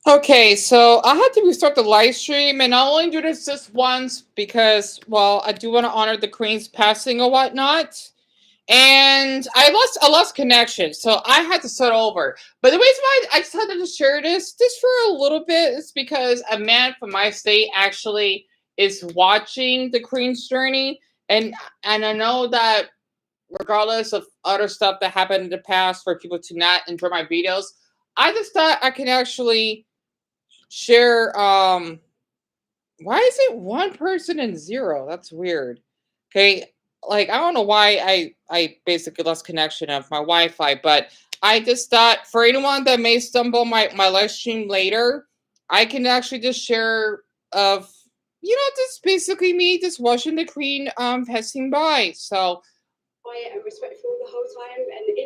Okay, so I had to restart the live stream, and I'll only do this just once because, well, I do want to honor the Queen's passing or whatnot. And I lost connection, so I had to start over. But the reason why I decided to share this just for a little bit is because a man from my state actually is watching the Queen's journey, and I know that regardless of other stuff that happened in the past for people to not enjoy my videos, I just thought I can actually share. Why is it one person and zero? That's weird. Okay, like I don't know why I basically lost connection of my Wi-Fi, but I just thought for anyone that may stumble my live stream later, I can actually just share of just basically me just watching the Queen passing by. So quiet and respectful the whole time, and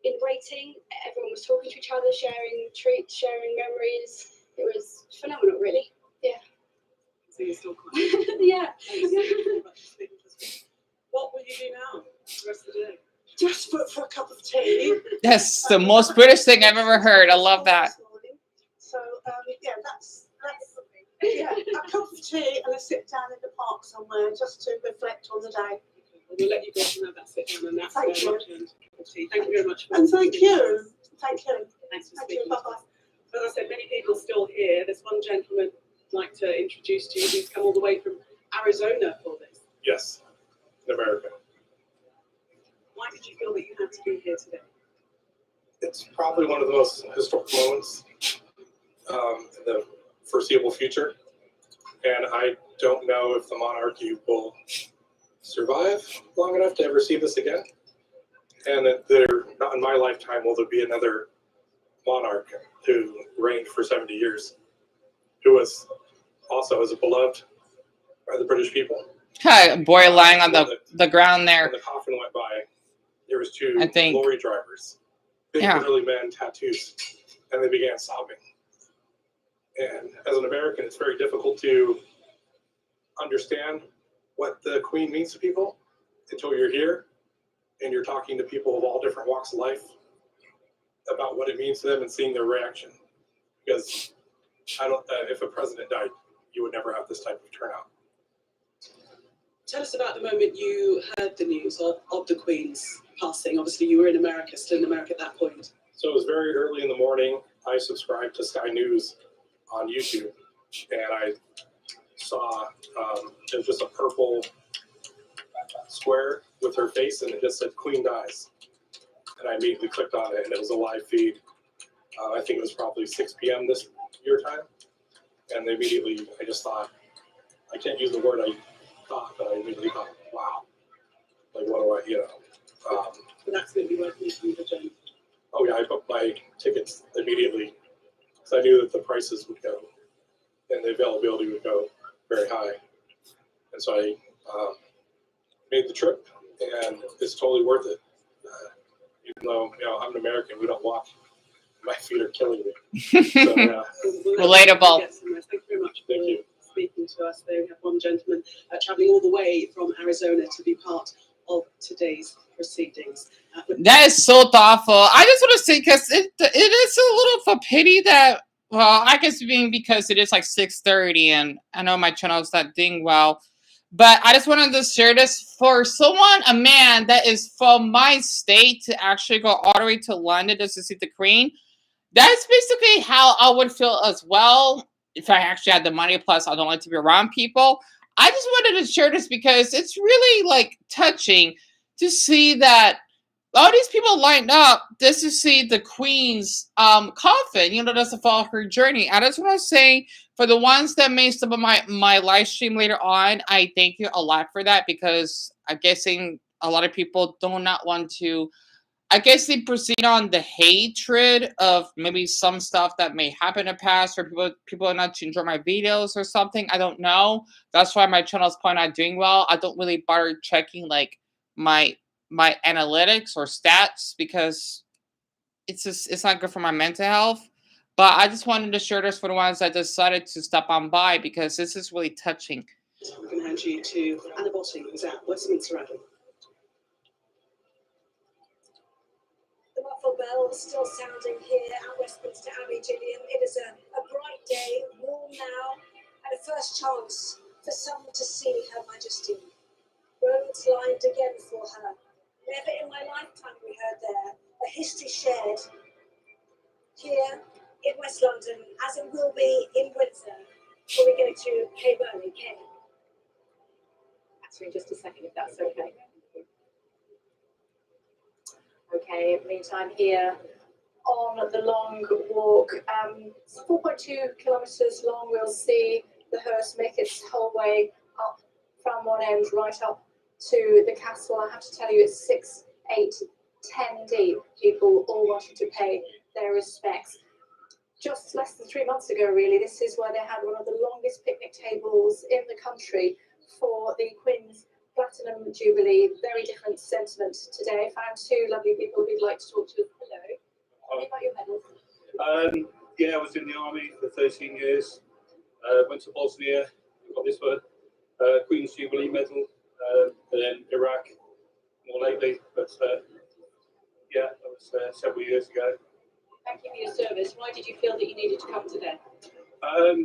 in waiting, everyone was talking to each other, sharing treats, sharing memories. It was phenomenal, really. Yeah. So you're still quiet? Yeah. What will you do now the rest of the day? Just for a cup of tea. that's the most British thing I've ever heard. I love that. So yeah, that's yeah, a cup of tea and a sit down in the park somewhere just to reflect on the day. We'll let you go and have that sit down, and that's thank you. Thank you very much. And thank you. Thank you. Thanks for speaking. Bye-bye. As I said, many people still here. There's one gentleman I'd like to introduce to you who's come all the way from Arizona for this. Yes, in America. Why did you feel that you had to be here today? It's probably one of the most historic moments in the foreseeable future. And I don't know if the monarchy will survive long enough to ever see this again. And not in my lifetime will there be another monarch who reigned for 70 years, who was also as beloved by the British people. Hi, boy lying on the ground there. When the coffin went by, there was two I think. lorry drivers, big elderly men, tattoos, and they began sobbing. And as an American, it's very difficult to understand what the Queen means to people until you're here and you're talking to people of all different walks of life about what it means to them and seeing their reaction. Because if a president died, you would never have this type of turnout. Tell us about the moment you heard the news of the Queen's passing. Obviously, you were in America, still in America at that point. So it was very early in the morning. I subscribed to Sky News on YouTube, and I saw it was just a purple square with her face, and it just said "Queen dies." And I immediately clicked on it, and it was a live feed. I think it was probably 6 p.m. this your time, and immediately I just thought, I can't use the word I thought, but I immediately thought, wow, like what do I, But that's going to be worth making the journey. Oh yeah, I booked my tickets immediately because I knew that the prices would go and the availability would go very high, and so I made the trip, and it's totally worth it. Even though I'm an American, we don't walk. My feet are killing me. So, Relatable. Thank you very much for speaking to us. There we have one gentleman traveling all the way from Arizona to be part of today's proceedings. That is so thoughtful. I just want to say, because it is a little of a pity that, well, I guess being because it is like 6:30 and I know my channel is not doing well, but I just wanted to share this for someone, a man that is from my state, to actually go all the way to London just to see the Queen. That's basically how I would feel as well if I actually had the money. Plus, I don't like to be around people. I just wanted to share this because it's really like touching to see that all these people lined up just to see the Queen's coffin, just to follow her journey. I just want to say, for the ones that may stop on my live stream later on, I thank you a lot for that, because I'm guessing a lot of people do not want to, I guess they proceed on the hatred of maybe some stuff that may happen in the past, or people are not to enjoy my videos or something. I don't know. That's why my channel is probably not doing well. I don't really bother checking like my analytics or stats, because it's not good for my mental health. But I just wanted to share this for the ones that decided to stop on by, because this is really touching. I'm going to hand you to Anna Botting, who's at Westminster Abbey. The Watford bells still sounding here at Westminster Abbey, Gillian. It is a bright day, warm now, and a first chance for someone to see Her Majesty. Roads lined again for her. Never in my lifetime we heard there a history shared here in West London, as it will be in Windsor, before we go to Kay Burnley. Kay. That's in just a second, if that's okay. Okay, meantime here on the long walk, it's 4.2 kilometres long. We'll see the hearse make its whole way up from one end right up to the castle. I have to tell you, it's 6, 8, 10 deep, people all wanting to pay their respects. Just less than 3 months ago, really, this is where they had one of the longest picnic tables in the country for the Queen's Platinum Jubilee. Very different sentiment today. Found two lovely people who'd like to talk to us. Hello. Tell me about your medals. Yeah, I was in the army for 13 years. Went to Bosnia, got this one, Queen's Jubilee medal, and then Iraq more lately. But yeah, that was several years ago. Thank you for your service. Why did you feel that you needed to come today?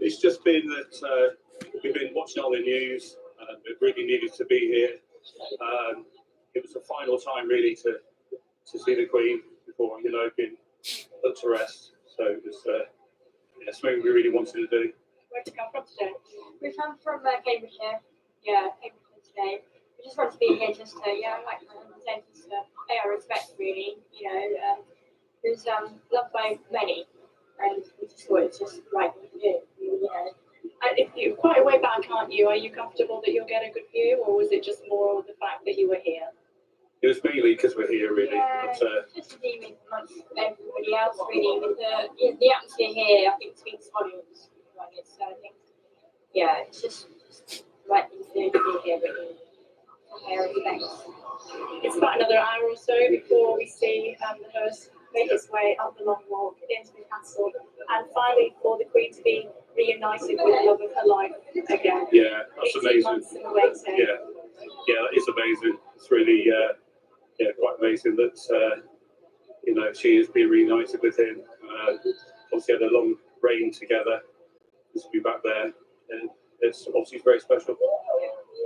It's just been that we've been watching all the news. It really needed to be here. It was the final time really to see the Queen before, you know, being put to rest. So it was something we really wanted to do. Where did you come from today? We've come from Cambridgeshire. Yeah, Cambridgeshire today. We just want to be here just to, like just to pay our respects, really. You know, who's loved by many, and we just thought it's just right to do. You know. And if you're quite a way back, aren't you? Are you comfortable that you'll get a good view, or was it just more the fact that you were here? It was mainly because we're here, really. Yeah, But, just to be with everybody else, really. With the atmosphere here, I think speaks volumes. So I think, yeah, it's just right to be here, really. Pay our respects. It's about another hour or so before we see the hearse make its way up the long walk into the castle, and finally for the Queen to be reunited with the love of her life again. yeah, that's 18 amazing. months in the waiting. Yeah, that is amazing. It's really, quite amazing that you know, she has been reunited with him. Obviously, had a long reign together. To be back there, and it's obviously very special.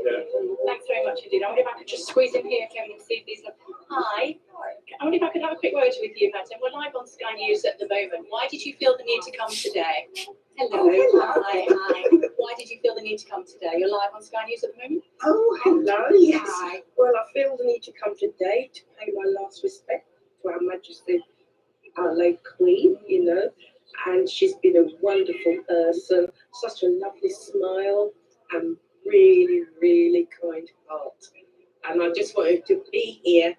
Yeah. Thanks very much indeed. I wonder if I could just squeeze in here, Kevin, and see if these are. Hi. I wonder if I could have a quick word with you, Madam. We're live on Sky News at the moment. Why did you feel the need to come today? Hello. Hi. Why did you feel the need to come today? You're live on Sky News at the moment. Oh, hello, yes. Hi. Well, I feel the need to come today to pay my last respect to Her Majesty, our late Queen, you know, and she's been a wonderful person, such a lovely smile, and really, really kind heart. And I just wanted to be here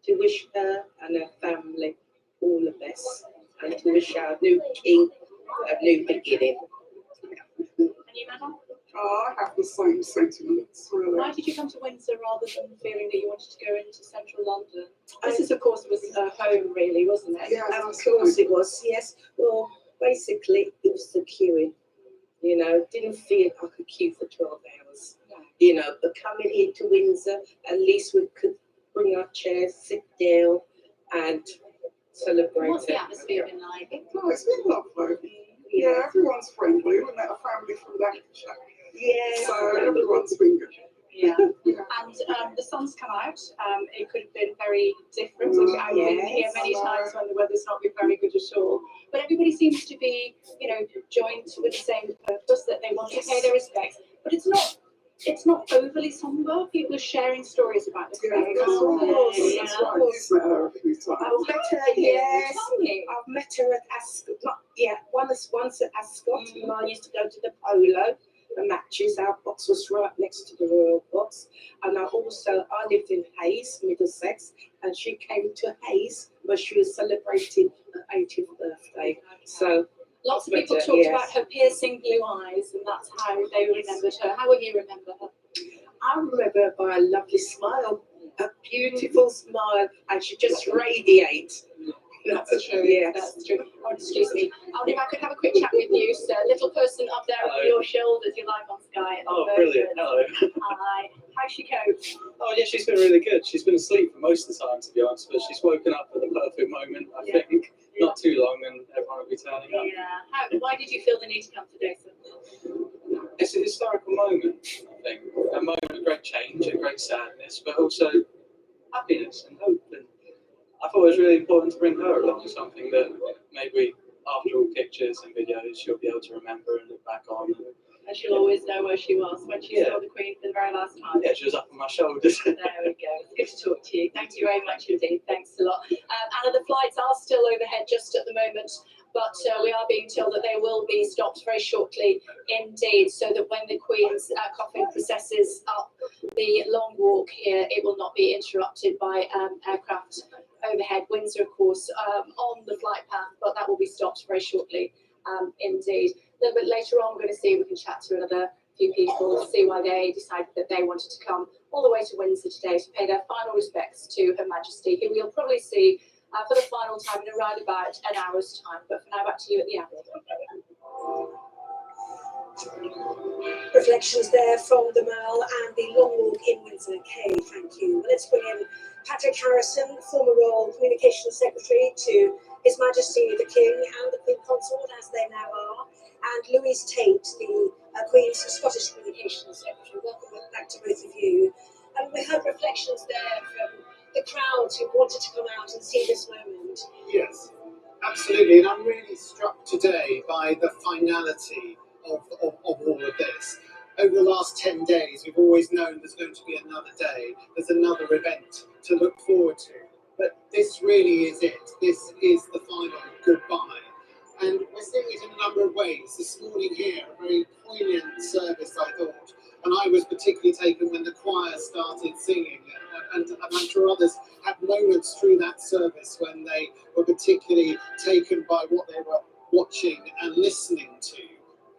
to wish her and her family all the best, and to wish our new king a new beginning. And you, Madam? I have the same sentiments, really. Why did you come to Windsor rather than feeling that you wanted to go into central London? This is, of course, was home, really, wasn't it? Yeah, Of course it was, yes. Well, basically, it was the queuing. You know, didn't feel I could queue for 12 hours. No. You know, but coming here to Windsor, at least we could bring our chairs, sit down, and celebrate What's the it. atmosphere been like? No, it's been lovely. Yeah, everyone's friendly. We met a family from Lancashire. Yeah. So everyone's been good. Yeah. Yeah. And the sun's come out. It could have been very different. I've been here many times when the weather's not been very good at all. But everybody seems to be, you know, joined with the same purpose, that they want to pay their respects. But it's not overly somber. People are sharing stories about the Yeah, Queen. that's right. That's right. You've met her a few times. I've met her, yes. Tell me. I've met her at Ascot. Once at Ascot, and I used to go to the polo, the matches. Our box was right next to the royal box. And I lived in Hayes, Middlesex, and she came to Hayes where she was celebrating her 80th birthday. So Lots of people talked about her piercing blue eyes, and that's how they remembered her. How will you remember her? I remember her by a lovely smile, a beautiful smile, and she just radiates. That's true. Yes, that's true. Oh, excuse me. If I could have a quick chat with you, sir. Little person up there on your shoulders, you're live on Sky. Oh, brilliant. Hello. Hi. How's she cope? Oh, yeah, she's been really good. She's been asleep for most of the time, to be honest, but she's woken up at the perfect moment, I think. Not too long, and everyone will be turning up. Yeah. Why did you feel the need to come today, sir? It's a historical moment, I think. A moment of great change and great sadness, but also happiness and hope. And I thought it was really important to bring her along, something that maybe after all pictures and videos she'll be able to remember and look back on. And she'll always know where she was when she saw the Queen for the very last time. Yeah, she was up on my shoulders. There we go. It's good to talk to you. Thank you very much indeed. Thanks a lot. Anna, the flights are still overhead just at the moment, but we are being told that they will be stopped very shortly indeed, so that when the Queen's coffin processes up the long walk here, it will not be interrupted by aircraft overhead. Windsor, of course, on the flight path, but that will be stopped very shortly indeed. A little bit later on, we're going to see if we can chat to another few people to see why they decided that they wanted to come all the way to Windsor today to pay their final respects to Her Majesty, who we'll probably see for the final time in around about an hour's time. But for now, back to you at the Abbey. Reflections there from the Mall and the long walk in Windsor. Kay, thank you. Let's bring in Patrick Harrison, former Royal Communications Secretary to His Majesty the King and the Queen Consort, as they now are, and Louise Tate, the Queen's Scottish Communications Secretary. Welcome back to both of you. And we heard reflections there from the crowds who wanted to come out and see this moment. Yes, absolutely. And I'm really struck today by the finality of all of this. Over the last 10 days, we've always known there's going to be another day, there's another event to look forward to. But this really is it. This is the final goodbye. And we're seeing it in a number of ways. This morning here, a very poignant service, I thought. And I was particularly taken when the choir started singing. And I'm sure others had moments through that service when they were particularly taken by what they were watching and listening to.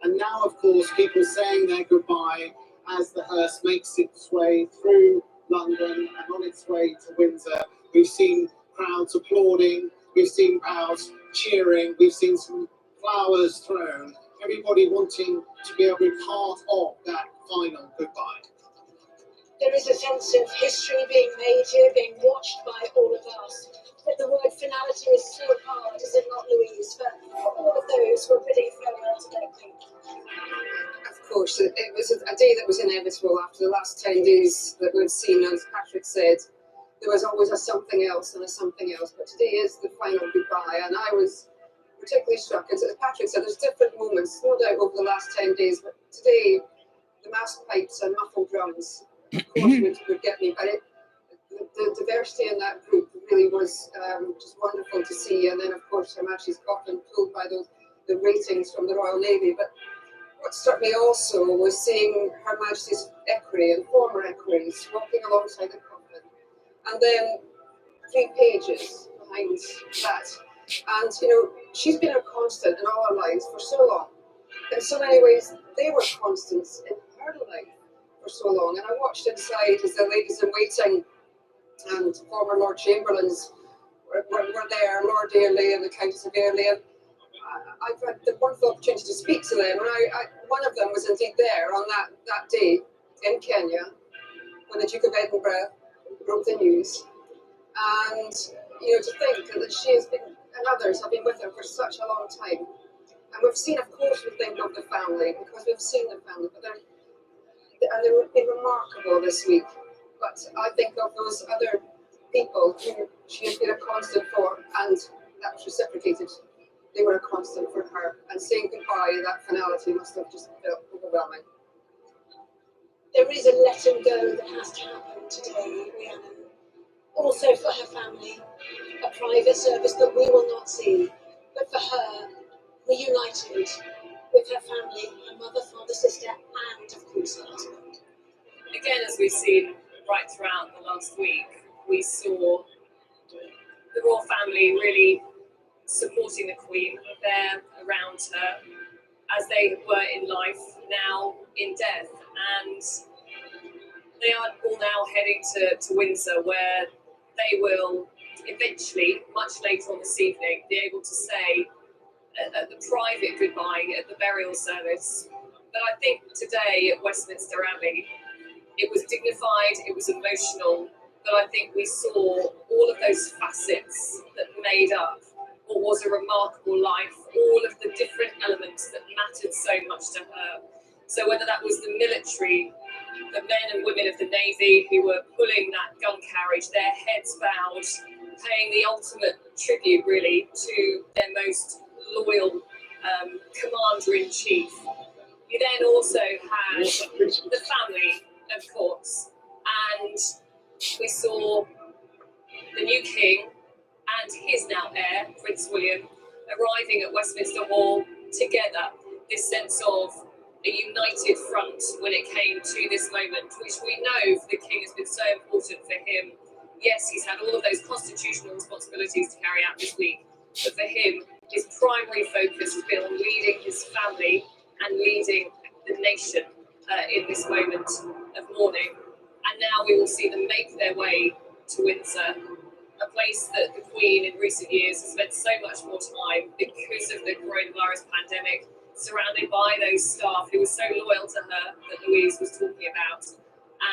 And now, of course, people saying their goodbye as the hearse makes its way through London and on its way to Windsor. We've seen crowds applauding, we've seen crowds cheering, we've seen some flowers thrown, everybody wanting to be able to be part of that final goodbye. There is a sense of history being made here, being watched by all of us. But the word finality is so hard, is it not, Louise, for all of those who are bidding farewell to their Queen? Of course, it was a day that was inevitable after the last 10 days that we've seen. As Patrick said, there was always a something else and a something else, but today is the final goodbye, and I was particularly struck. As Patrick said, there's different moments, no doubt, over the last 10 days, but today, the mass pipes and muffled drums, of course, would get me, but the diversity in that group really was just wonderful to see. And then, of course, Her Majesty's coffin pulled by the ratings from the Royal Navy. But what struck me also was seeing Her Majesty's equerry and former equerries walking alongside the coffin. And then 3 pages behind that. And, you know, she's been a constant in all our lives for so long. In so many ways, they were constants in her life for so long. And I watched inside as the ladies in waiting and former Lord Chamberlains were there, Lord Airlie and the Countess of Airlie. And I've had the wonderful opportunity to speak to them. And one of them was indeed there on that day in Kenya when the Duke of Edinburgh broke the news. And, you know, to think that she has been, and others have been with her for such a long time. And we've seen, of course, we think of the family, because we've seen the family, but they've been remarkable this week. But I think of those other people who she has been a constant for, and that was reciprocated. They were a constant for her. And saying goodbye in that finality must have just felt overwhelming. There is a letting go that has to happen today, Rhiannon. Also for her family, a private service that we will not see, but for her, reunited with her family, her mother, father, sister, and of course her husband. Again, as we've seen right throughout the last week, we saw the royal family really supporting the Queen, there around her, as they were in life, now in death. And they are all now heading to Windsor, where they will eventually, much later on this evening, be able to say the private goodbye at the burial service. But I think today at Westminster Abbey, it was dignified, it was emotional, but I think we saw all of those facets that made up what was a remarkable life, all of the different elements that mattered so much to her. So whether that was the military, the men and women of the Navy who were pulling that gun carriage, their heads bowed, paying the ultimate tribute really to their most loyal commander-in-chief. You then also had the family, of course, and we saw the new king and his now heir, Prince William, arriving at Westminster Hall together. This sense of a united front when it came to this moment, which we know for the king has been so important for him. Yes, he's had all of those constitutional responsibilities to carry out this week, but for him, his primary focus has been on leading his family and leading the nation in this moment of mourning. And now we will see them make their way to Windsor, a place that the Queen in recent years has spent so much more time because of the coronavirus pandemic, surrounded by those staff who were so loyal to her that Louise was talking about.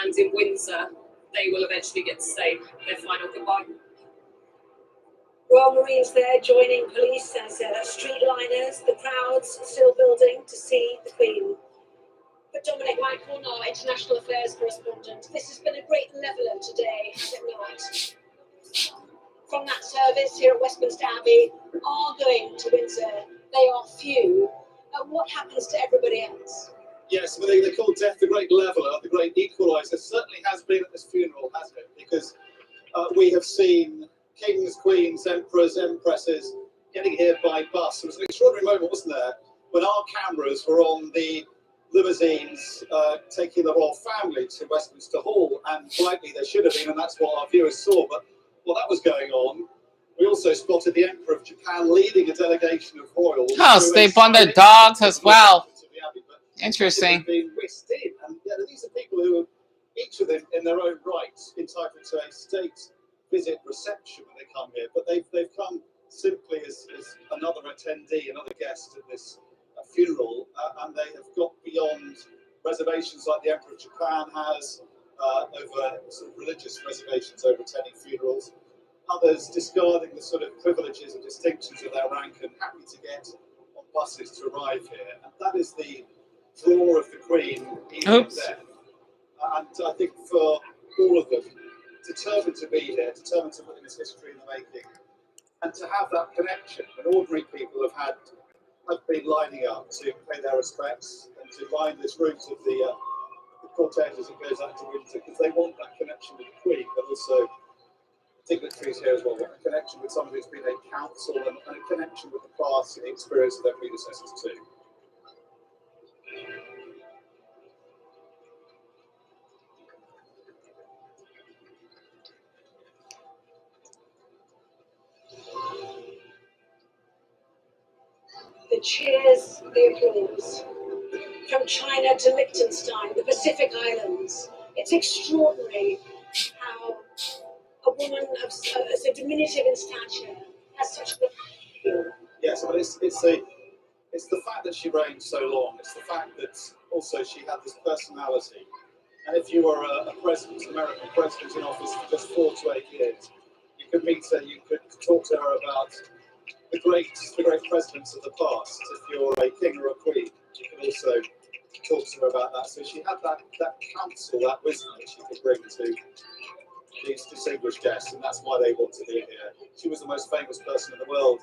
And in Windsor, they will eventually get to say their final goodbye. Royal Marines there joining police as streetliners, the crowds still building to see the Queen. But Dominic Michael, our international affairs correspondent, this has been a great leveller today, has it not? From that service here at Westminster Abbey are going to Windsor. They are few. What happens to everybody else? Yes, well, they call death the great leveller, the great equaliser. Certainly has been at this funeral, hasn't it? Because we have seen kings, queens, emperors, empresses getting here by bus. It was an extraordinary moment, wasn't there, when our cameras were on the limousines taking the royal family to Westminster Hall, and rightly they should have been, and that's what our viewers saw. But while that was going on, we also spotted the Emperor of Japan leading a delegation of royals. Oh, they bond their dogs as well. Interesting. Being whisked in, and these are people who are each of them in their own right entitled to a state visit reception when they come here, but they've come simply as another attendee, another guest at this funeral, and they have got beyond reservations like the Emperor of Japan has over sort of religious reservations over attending funerals. Others discarding the sort of privileges and distinctions of their rank and happy to get on buses to arrive here. And that is the draw of the Queen, even in death. And I think for all of them, determined to be here, determined to witness history in the making, and to have that connection when ordinary people have been lining up to pay their respects and to line this route of the cortege as it goes out to Windsor, because they want that connection with the Queen, but also dignitaries here as well, want a connection with someone who's been a counsel and a connection with the past and the experience of their predecessors too. The cheers, the applause. From China to Liechtenstein, the Pacific Islands. It's extraordinary how a woman of so diminutive in stature has such a... Yes, but it's the fact that she reigned so long. It's the fact that also she had this personality. And if you were a president, American president in office for just 4 to 8 years, you could meet her, you could talk to her about the great presidents of the past. If you're a king or a queen, you could also talk to her about that. So she had that counsel, that wisdom that she could bring to these distinguished guests, and that's why they want to be here. She was the most famous person in the world.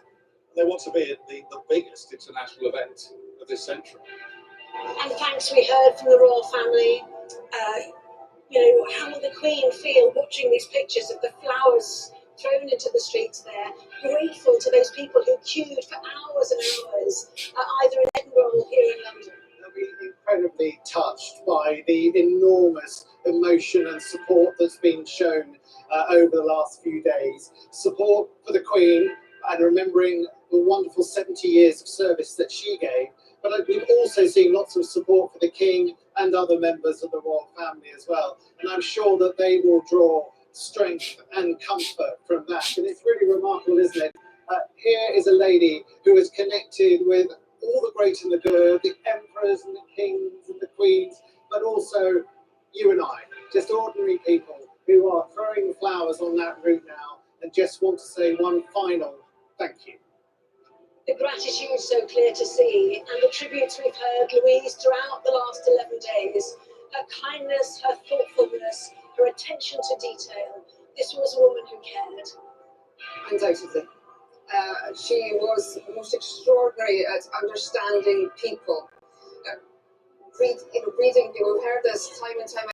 They want to be at the biggest international event of this century. And thanks, we heard from the royal family. How will the Queen feel watching these pictures of the flowers thrown into the streets there? Grateful to those people who queued for hours and hours, either in Edinburgh or here in London. They'll be incredibly touched by the enormous emotion and support that's been shown over the last few days. Support for the Queen and remembering the wonderful 70 years of service that she gave. But we've also seen lots of support for the King and other members of the royal family as well. And I'm sure that they will draw strength and comfort from that. And it's really remarkable, isn't it? Here is a lady who is connected with all the great and the good, the emperors and the kings and the queens, but also you and I, just ordinary people who are throwing flowers on that route now and just want to say one final thank you. The gratitude so clear to see, and the tributes we've heard, Louise, throughout the last 11 days, her kindness, her thoughtfulness, her attention to detail. This was a woman who cared. Undoubtedly. She was most extraordinary at understanding people, reading people. We've heard this time and time